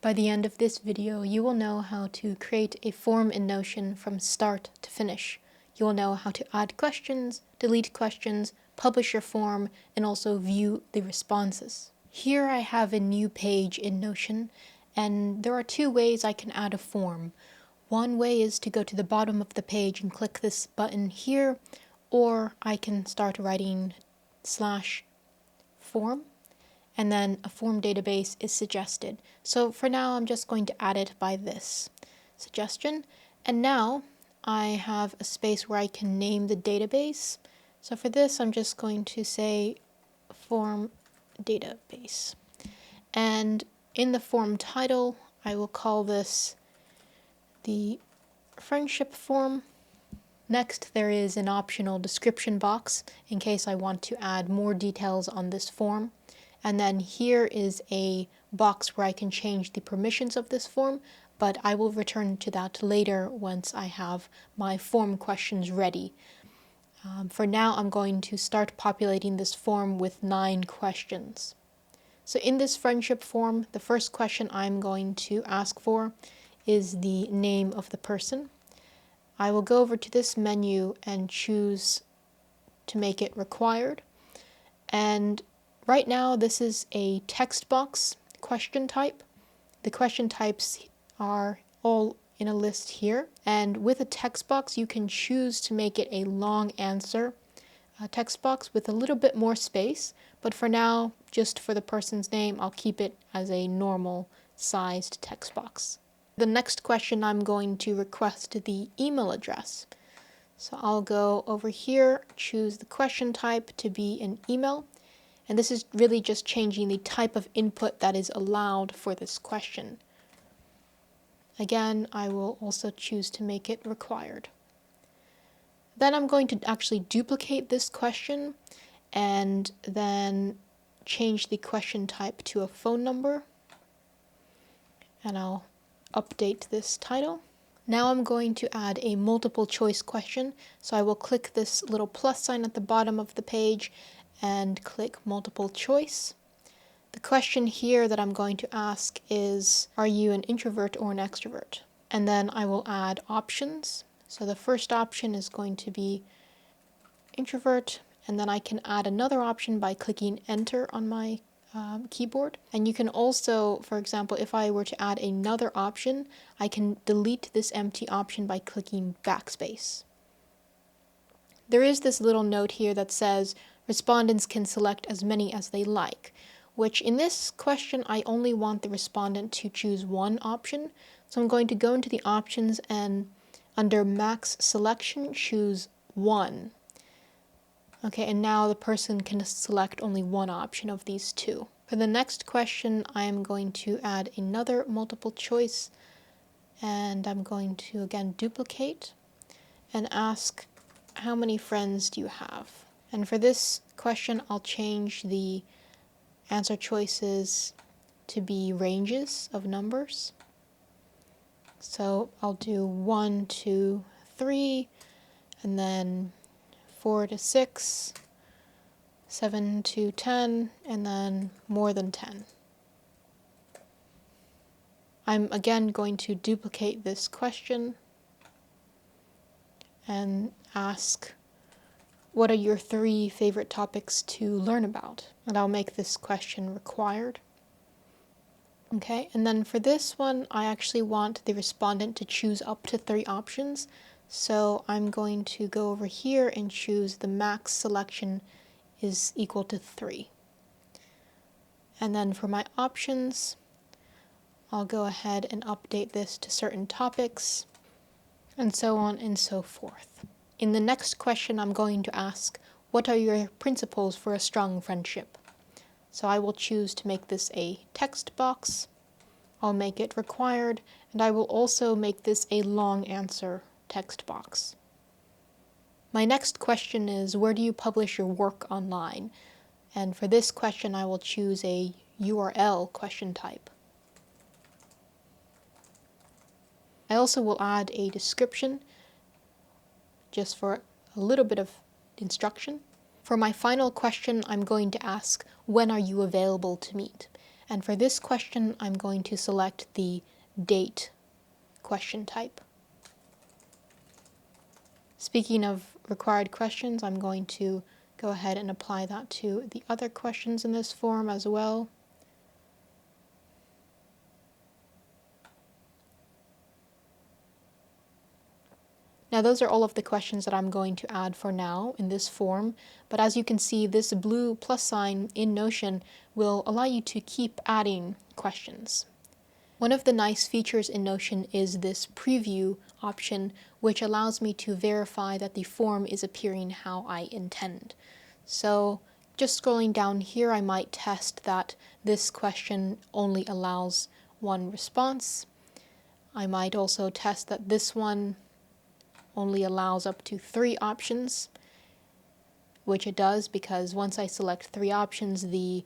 By the end of this video, you will know how to create a form in Notion from start to finish. You will know how to add questions, delete questions, publish your form, and also view the responses. Here I have a new page in Notion, and there are two ways I can add a form. One way is to go to the bottom of the page and click this button here, or I can start writing /form, and then a form database is suggested. So for now, I'm just going to add it by this suggestion. And now I have a space where I can name the database. So for this, I'm just going to say form database. And in the form title, I will call this the friendship form. Next, there is an optional description box in case I want to add more details on this form. And then here is a box where I can change the permissions of this form, but I will return to that later once I have my form questions ready. For now, I'm going to start populating this form with 9 questions. So in this friendship form, the first question I'm going to ask for is the name of the person. I will go over to this menu and choose to make it required. And right now, this is a text box question type. The question types are all in a list here. And with a text box, you can choose to make it a long answer text box with a little bit more space. But for now, just for the person's name, I'll keep it as a normal sized text box. The next question, I'm going to request the email address. So I'll go over here, choose the question type to be an email. And this is really just changing the type of input that is allowed for this question. Again, I will also choose to make it required. Then I'm going to actually duplicate this question and then change the question type to a phone number. And I'll update this title. Now I'm going to add a multiple choice question. So I will click this little plus sign at the bottom of the page and click multiple choice. The question here that I'm going to ask is, are you an introvert or an extrovert? And then I will add options. So the first option is going to be introvert, and then I can add another option by clicking enter on my keyboard. And you can also, for example, if I were to add another option, I can delete this empty option by clicking backspace. There is this little note here that says respondents can select as many as they like, which in this question I only want the respondent to choose one option. So I'm going to go into the options and under max selection choose 1. Okay, and now the person can select only one option of these two. For the next question, I am going to add another multiple choice, and I'm going to again duplicate and ask, how many friends do you have? And for this question, I'll change the answer choices to be ranges of numbers. So I'll do 1 to 3, and then 4 to 6, 7 to 10, and then more than 10. I'm again going to duplicate this question and ask, what are your 3 favorite topics to learn about? And I'll make this question required. Okay, and then for this one, I actually want the respondent to choose up to 3 options. So I'm going to go over here and choose the max selection is equal to 3. And then for my options, I'll go ahead and update this to certain topics, and so on and so forth. In the next question, I'm going to ask, what are your principles for a strong friendship? So I will choose to make this a text box. I'll make it required, and I will also make this a long answer text box. My next question is, where do you publish your work online? And for this question, I will choose a URL question type. I also will add a description just for a little bit of instruction. For my final question, I'm going to ask, when are you available to meet? And for this question, I'm going to select the date question type. Speaking of required questions, I'm going to go ahead and apply that to the other questions in this form as well. Now those are all of the questions that I'm going to add for now in this form, but as you can see, this blue plus sign in Notion will allow you to keep adding questions. One of the nice features in Notion is this preview option, which allows me to verify that the form is appearing how I intend. So just scrolling down here, I might test that this question only allows one response. I might also test that this one only allows up to 3 options, which it does because once I select 3 options, the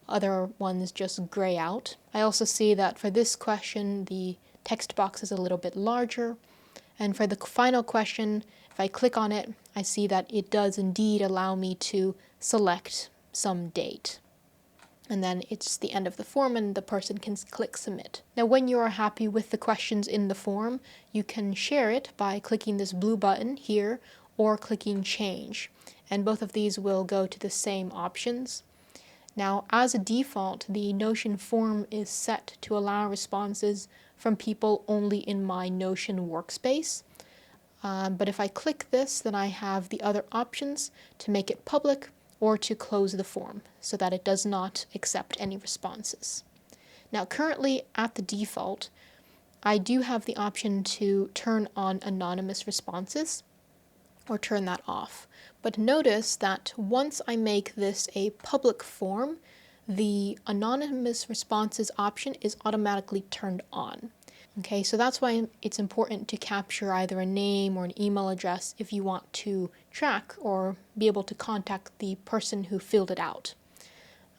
other ones just gray out. I also see that for this question, the text box is a little bit larger. And for the final question, if I click on it, I see that it does indeed allow me to select some date. And then it's the end of the form and the person can click submit. Now when you are happy with the questions in the form, you can share it by clicking this blue button here or clicking change. And both of these will go to the same options. Now as a default, the Notion form is set to allow responses from people only in my Notion workspace. But if I click this, then I have the other options to make it public or to close the form so that it does not accept any responses. Now currently at the default, I do have the option to turn on anonymous responses or turn that off. But notice that once I make this a public form, the anonymous responses option is automatically turned on. Okay, so that's why it's important to capture either a name or an email address if you want to track or be able to contact the person who filled it out.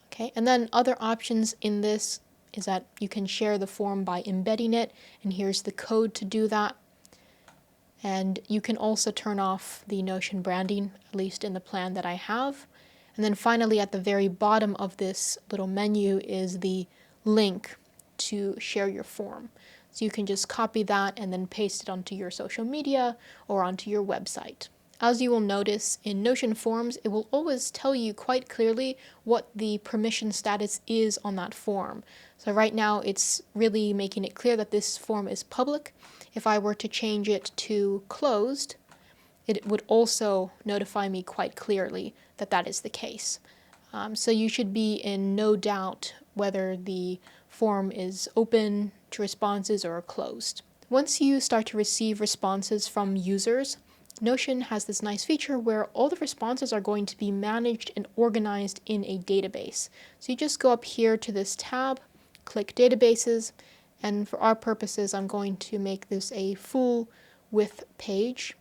Okay, and then other options in this is that you can share the form by embedding it, and here's the code to do that. And you can also turn off the Notion branding, at least in the plan that I have. And then finally, at the very bottom of this little menu is the link to share your form. So you can just copy that and then paste it onto your social media or onto your website. As you will notice in Notion forms, it will always tell you quite clearly what the permission status is on that form. So right now it's really making it clear that this form is public. If I were to change it to closed, it would also notify me quite clearly that that is the case. So you should be in no doubt whether the form is open to responses or closed. Once you start to receive responses from users, Notion has this nice feature where all the responses are going to be managed and organized in a database. So you just go up here to this tab, click Databases, and for our purposes, I'm going to make this a full width page.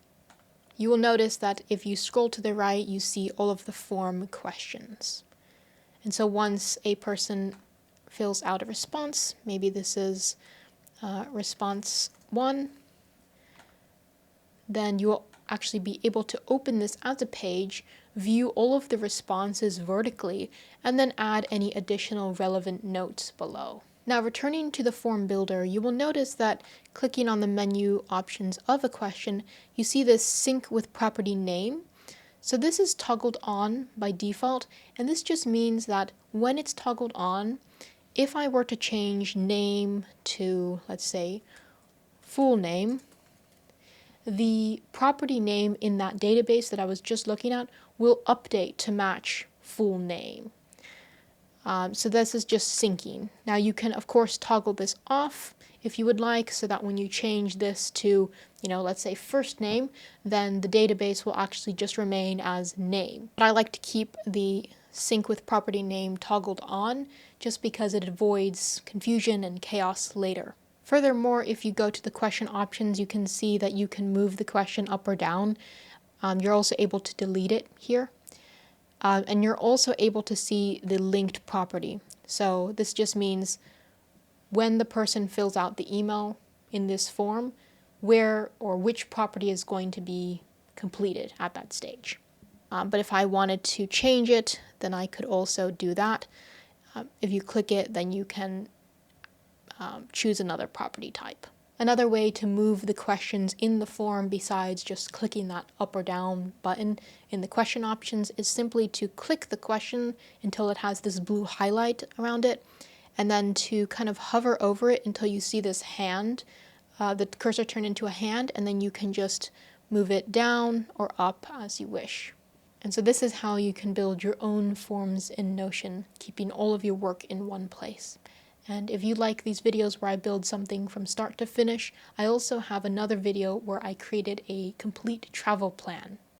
You will notice that if you scroll to the right, you see all of the form questions. And so once a person fills out a response, maybe this is response 1, then you will actually be able to open this as a page, view all of the responses vertically, and then add any additional relevant notes below. Now returning to the form builder, you will notice that clicking on the menu options of a question, you see this sync with property name. So this is toggled on by default, and this just means that when it's toggled on, if I were to change name to, let's say, full name, the property name in that database that I was just looking at will update to match full name. So this is just syncing. Now you can of course toggle this off if you would like, so that when you change this to, let's say first name, then the database will actually just remain as name. But I like to keep the sync with property name toggled on just because it avoids confusion and chaos later. Furthermore, if you go to the question options, you can see that you can move the question up or down. You're also able to delete it here. And you're also able to see the linked property. So this just means when the person fills out the email in this form, where or which property is going to be completed at that stage. But if I wanted to change it, then I could also do that. If you click it, then you can choose another property type. Another way to move the questions in the form besides just clicking that up or down button in the question options is simply to click the question until it has this blue highlight around it, and then to kind of hover over it until you see this hand, the cursor turn into a hand, and then you can just move it down or up as you wish. And so this is how you can build your own forms in Notion, keeping all of your work in one place. And if you like these videos where I build something from start to finish, I also have another video where I created a complete travel plan.